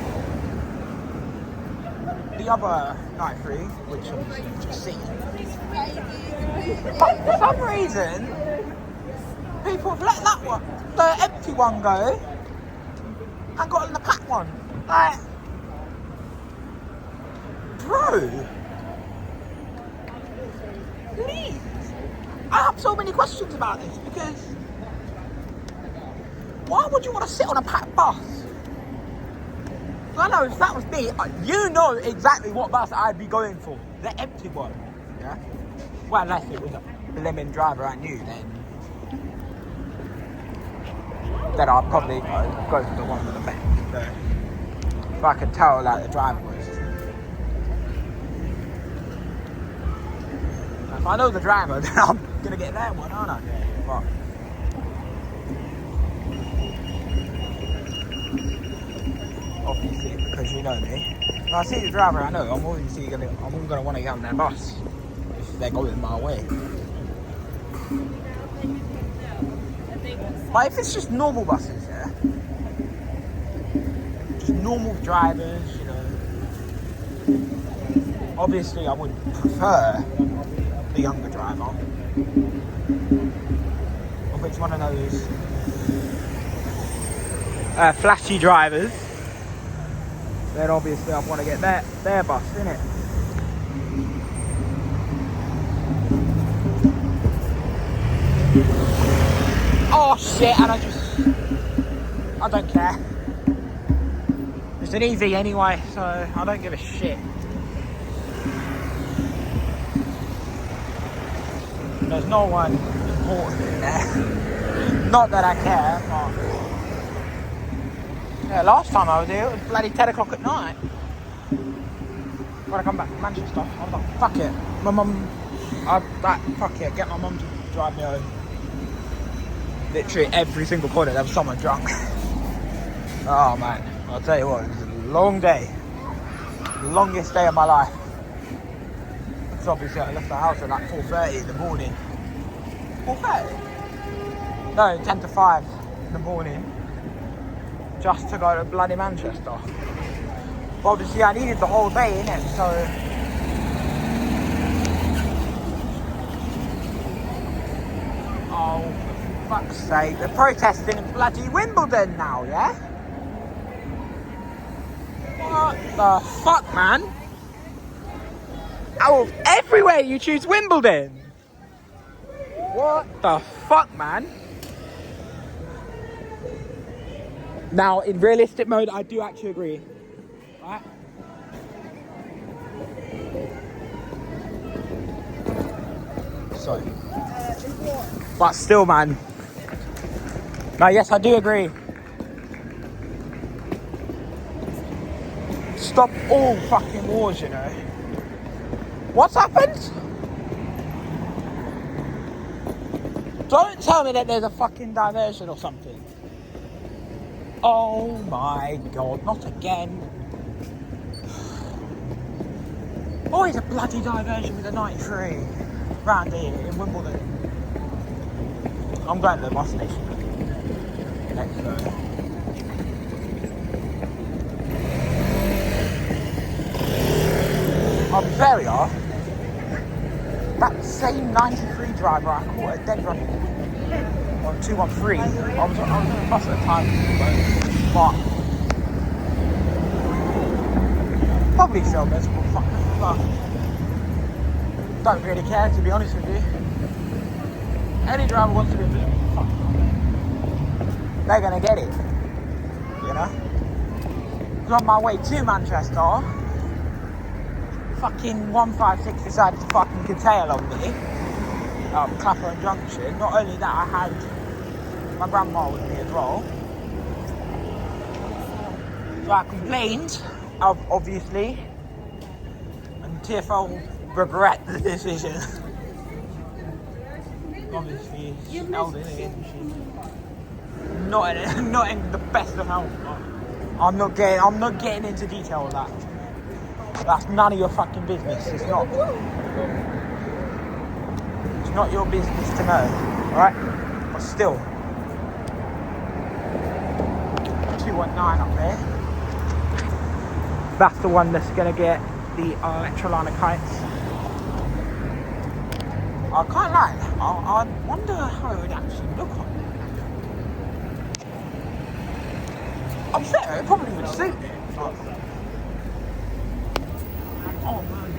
Speaker 1: other 93, which obviously you just see. But for some reason, people have let that one, the empty one, go and got in the packed one. Like, bro, please. I have so many questions about this because why would you want to sit on a packed bus? I know if that was me, you know exactly what bus I'd be going for. The empty one, yeah? Well, unless it was a blimmin' driver I knew, then I'd probably go for the one with the back. But if I could tell like the driver was. If I know the driver, then I'm gonna get that one, aren't I? But obviously, because you know me, if I see the driver I know, I'm obviously gonna want to get on their bus if they're going my way. But if it's just normal buses, yeah, just normal drivers, you know, obviously I would prefer the younger driver. If it's one of those flashy drivers, then obviously I want to get their bus, innit? Oh shit, and I don't care. It's an EV anyway, so I don't give a shit. There's no one important in there. Not that I care, but... Yeah, last time I was here, it was bloody 10 o'clock at night. When I come back from Manchester, I was like, fuck it. My mum... fuck it, get my mum to drive me home. Literally every single corner there was someone drunk. Oh man, I'll tell you what, it was a long day. The longest day of my life. Because obviously I left the house at like 4:30 in the morning. 4:30? No, 10 to 5 in the morning. Just to go to bloody Manchester. But obviously I needed the whole day innit, so... Oh, for fuck's sake, they're protesting in bloody Wimbledon now, yeah? What the fuck, man? Out of everywhere you choose Wimbledon? What the fuck, man? Now, in realistic mode, I do actually agree. Right? Sorry. But still, man. No, yes, I do agree. Stop all fucking wars, you know. What's happened? Don't tell me that there's a fucking diversion or something. Oh my god, not again. Always a bloody diversion with a 93 round here in Wimbledon. I'm going to the bus station. Next though. I'm very off. That same 93 driver I caught at Denver on 213. I was on the bus at the time, but probably still miserable. But don't really care, to be honest with you. Any driver wants to be a miserable fuck. They're gonna get it, you know. On my way to Manchester, fucking 156 decided to fucking curtail on me. Clapham Junction. Not only that, I had my grandma with me as well. So I complained, obviously, and TfL regret the decision. Obviously, she's elderly and she's not in the best of health. I'm not getting into detail of that. That's none of your fucking business. It's not your business to know, alright? But still, 219 up there. That's the one that's gonna get the Trelawny Heights. I can't lie. I wonder how it would actually look on there. I'm fair, it probably would suit me. Oh man.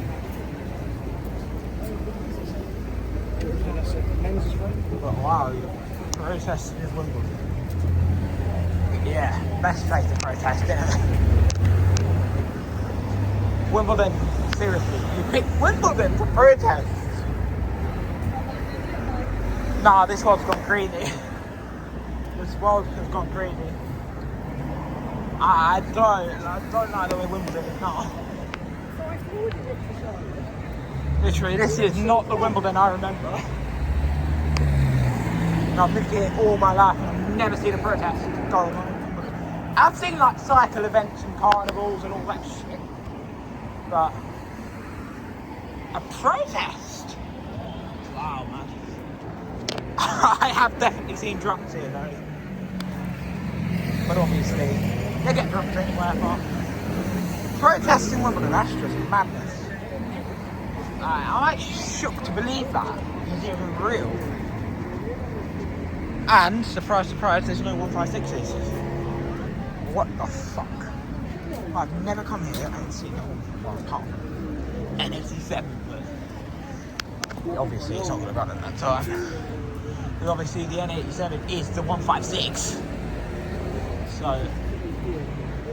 Speaker 1: But wow, protesting in Wimbledon. Yeah, best place to protest, isn't it? Wimbledon, seriously, you picked Wimbledon to protest. Nah, this world's gone crazy. This world has gone crazy. I don't like the way Wimbledon is now. Literally, this is not the Wimbledon I remember. And I've lived here all my life and I've never seen a protest going on in Wimbledon. I've seen like cycle events and carnivals and all that shit. But a protest? Wow, man. I have definitely seen drunks here though. But obviously, they get drunk anywhere, but protesting Wimbledon, that's just madness. I'm actually shook to believe that it's even real. And, surprise, surprise, there's no 156s. What the fuck? I've never come here and seen a 155 NFC7, but obviously it's not going to run at that time. Because obviously the N87 is the 156. So,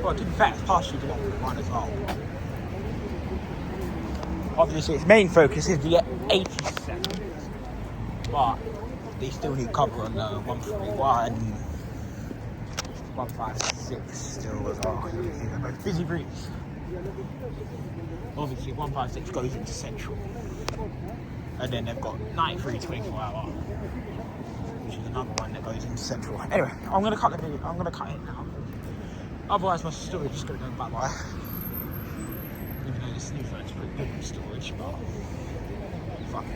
Speaker 1: well, to be fair, it's partially the 131 as well. Obviously, its main focus is the 87, but they still need cover on the 131, 156 still as well. They're both busy routes. Obviously, 156 goes into Central, and then they've got 93 24-hour, which is another one that goes into Central. Anyway, I'm gonna cut the video. I'm gonna cut it now. Otherwise, my storage is gonna go bye-bye. Even though this new phone's pretty good with storage, but fuck it.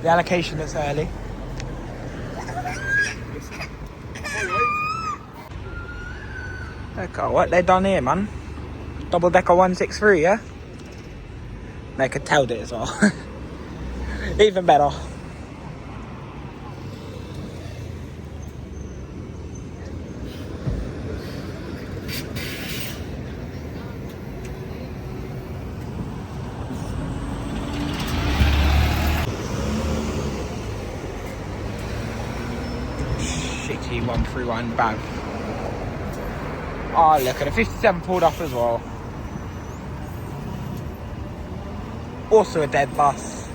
Speaker 1: The allocation is early. Okay, what they done here, man? Double decker 163, yeah? They could tell it as well. Even better. Shitty 131 bag. Oh, look at the 57 pulled off as well. Also a dead bus.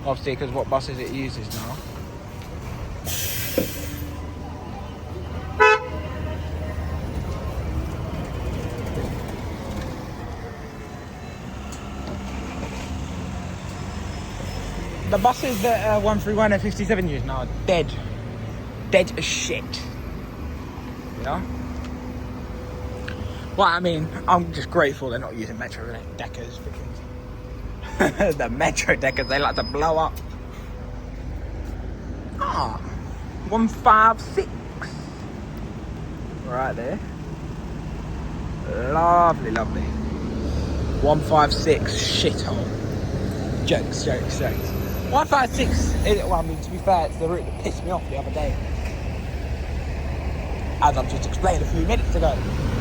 Speaker 1: Obviously, because what buses it uses now. The buses that 131 and 57 use now are dead. Dead as shit. You know? Well, I mean, I'm just grateful they're not using Metro Deckers because the Metro Deckers, they like to blow up. Ah, 156. Right there. Lovely, lovely. 156 shithole. Jokes. 156 is, well, I mean, to be fair, it's the route that pissed me off the other day. As I've just explained a few minutes ago.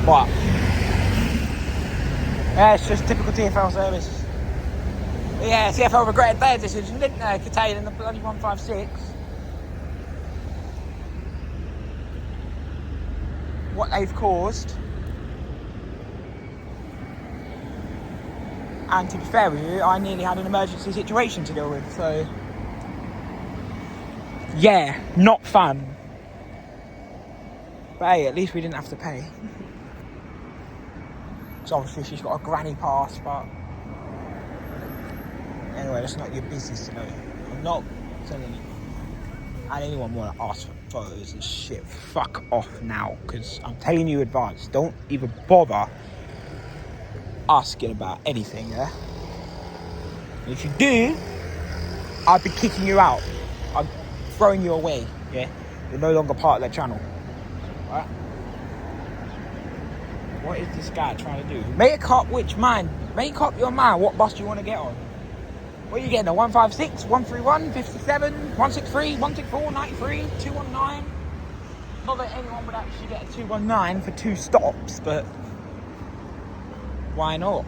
Speaker 1: But yeah, it's just typical TfL service. But yeah, TfL regretted their decision, didn't they? Curtailing the bloody 156. What they've caused. And to be fair with you, I nearly had an emergency situation to deal with, so yeah, not fun. But hey, at least we didn't have to pay. So obviously she's got a granny pass, but anyway, that's not your business to know. I'm not telling you. And anyone want to ask for photos and shit, fuck off now, because I'm telling you advance, don't even bother asking about anything, yeah? And if you do, I'll be kicking you out. I'm throwing you away, yeah? You're no longer part of the channel, right? What is this guy trying to do? Make up which man? Make up your mind. What bus do you want to get on? What are you getting? A 156, 131, 57, 163, 164, 93, 219? Not that anyone would actually get a 219 for 2 stops, but why not?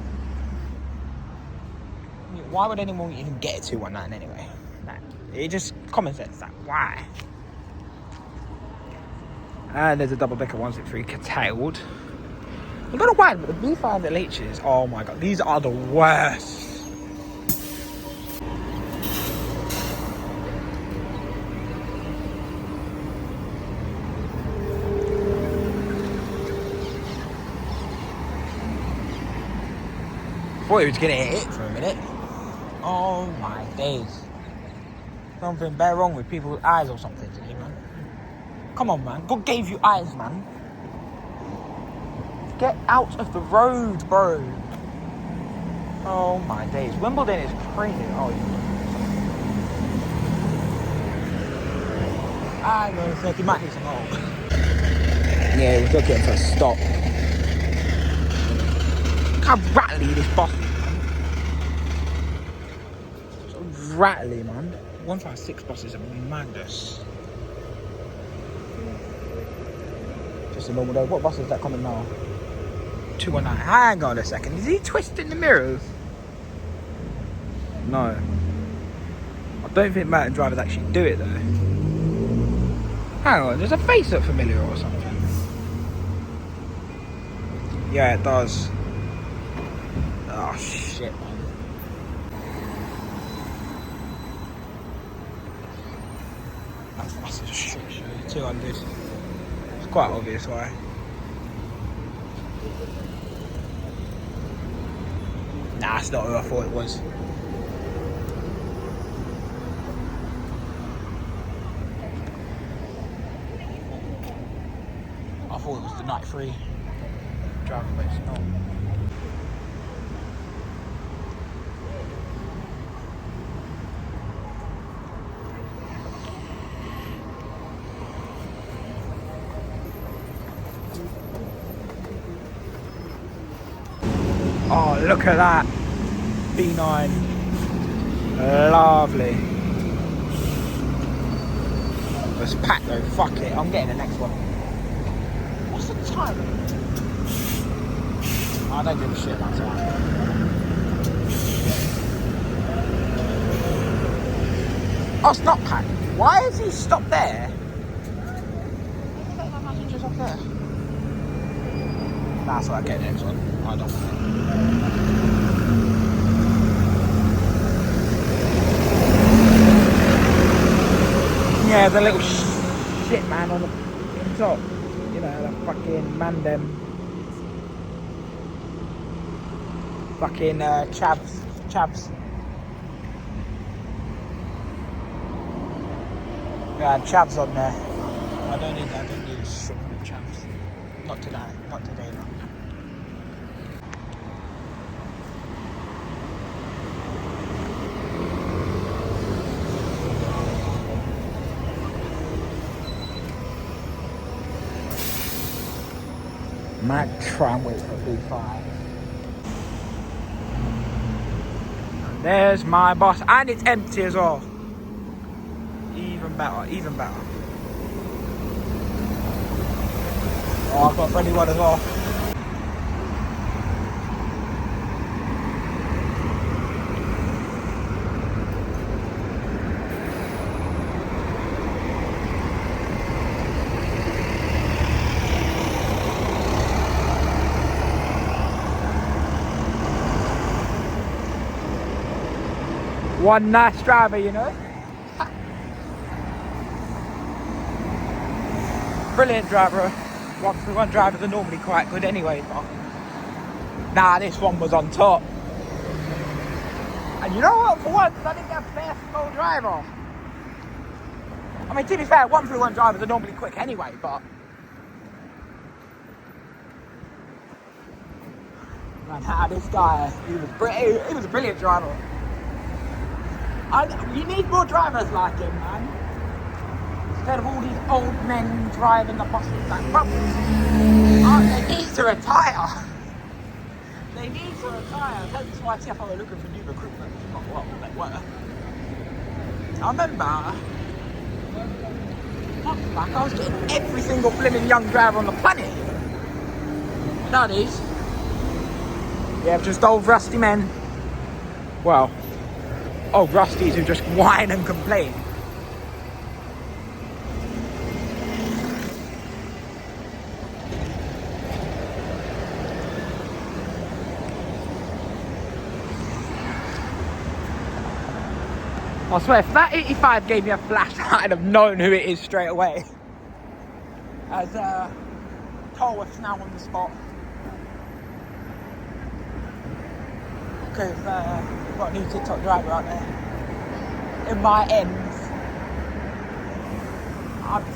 Speaker 1: Why would anyone even get a 219 anyway? Like, it just common sense. Like, why? And there's a double decker 163 curtailed. I don't know why, but the B5 LHs, oh my god, these are the worst. Thought he was gonna hit it for a minute. Oh my days. Something bad wrong with people's eyes or something today, man. Come on, man. God gave you eyes, man. Get out of the road, bro. Oh my days. Wimbledon is crazy. Oh, I don't think he might need some help. Yeah, he was looking for a stop. Look how rattly this bus is, man. So rattly, man. 156 buses are madness. Just a normal day. What bus is that coming now? 219. Hang on a second. Is he twisting the mirrors? No. I don't think mountain drivers actually do it though. Hang on, does a face look familiar or something? Yeah, it does. Oh shit, man. That's a shit show. 200. It's quite obvious why. Nah, that's not who I thought it was. I thought it was the night 3 driver, but it's not. Oh, look at that. B9. Lovely. It's packed though, fuck it. I'm getting the next one. What's the time? I don't give a shit about time. Oh, it's not packed. Why has he stopped there? Why are my passengers up there? That's what I get next one. I don't want it. Yeah, the little shit man on the top. You know, the fucking Mandem. Fucking Chavs. Yeah, Chavs on there. I don't need shit from Chavs. Not today, no. Might try and wait for a B5. And there's my boss, and it's empty as well. Even better. Oh, I've got a friendly one as well. One nice driver, you know. Brilliant driver. 131 drivers are normally quite good anyway, but nah, this one was on top. And you know what? For once, I didn't get a fast slow driver. I mean, to be fair, 131 drivers are normally quick anyway, but man, this guy, he was a brilliant driver. You need more drivers like him, man. Instead of all these old men driving the buses like buses. They need to retire. That's why TFO are looking for new recruitment. Not what they were. I remember, like I was getting every single blimmin' young driver on the planet. Nowadays, you have just old rusty men. Well, old rusties who just whine and complain. I swear, if that 85 gave me a flash, I'd have known who it is straight away. As Tolworth's now on the spot. Because we've got a new TikTok driver out there. In my ends.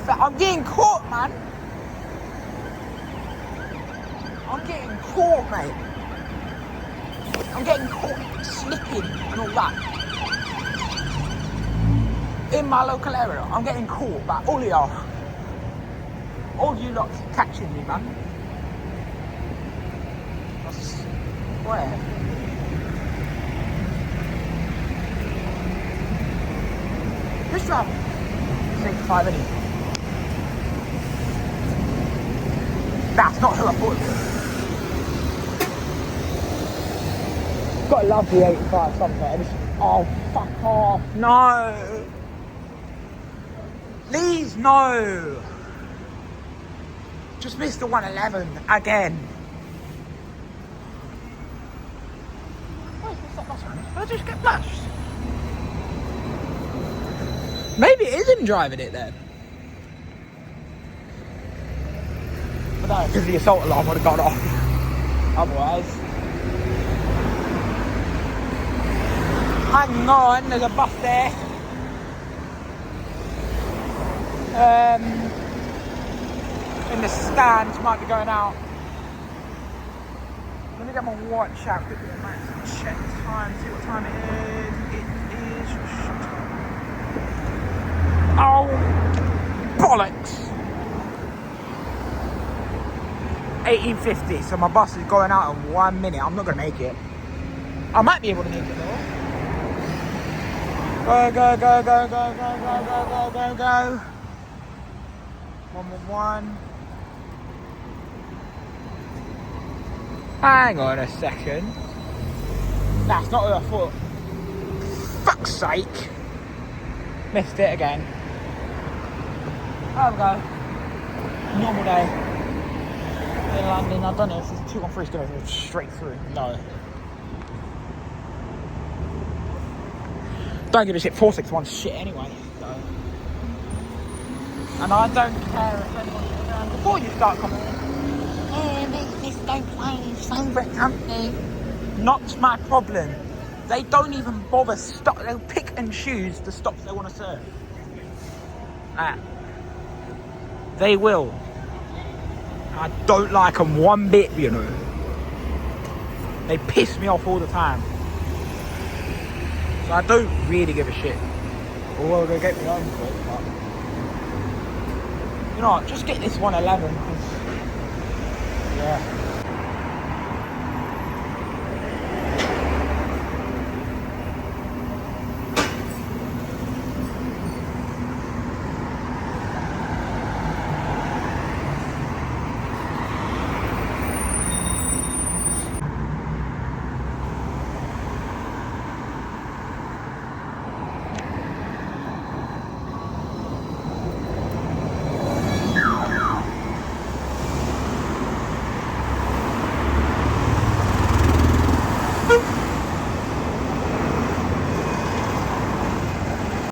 Speaker 1: I'm getting caught, man. I'm getting caught, mate. I'm getting caught slipping and all that. In my local area, I'm getting caught by all of y'all. All you lot catching me, man. I swear. This driver is 85 anyway. That's not who I thought it was. Gotta love the 85 sometimes. Oh, fuck off. No. Please, no. Just missed the 111 again. Where's the stop bus man? Did I just get flashed? Maybe it is him driving it then. But no, because the assault alarm would have gone off. Otherwise. Hang on, there's a bus there. In the stands, might be going out. Let me get my watch out quickly, mate. Check time, see what time it is. It is. Oh, bollocks! 18:50, so my bus is going out in 1 minute. I'm not gonna make it. I might be able to make it though. Go, go, go, go, go, go, go, go, go, go, go. 111. Hang on a second. That's not what I thought. Fuck's sake. Missed it again. There we go. Normal day. In London, I don't know if it's 213 is going to go straight through. No. Don't give a shit. 461 shit anyway. So. And I don't care if anyone's around before you start coming in. This don't play favourite company. Not my problem. They don't even bother stop. They'll pick and choose the stops they want to serve. They will. I don't like them one bit, you know. They piss me off all the time. So I don't really give a shit. Although they get me home quick, but you know what, just get this 111. Yeah.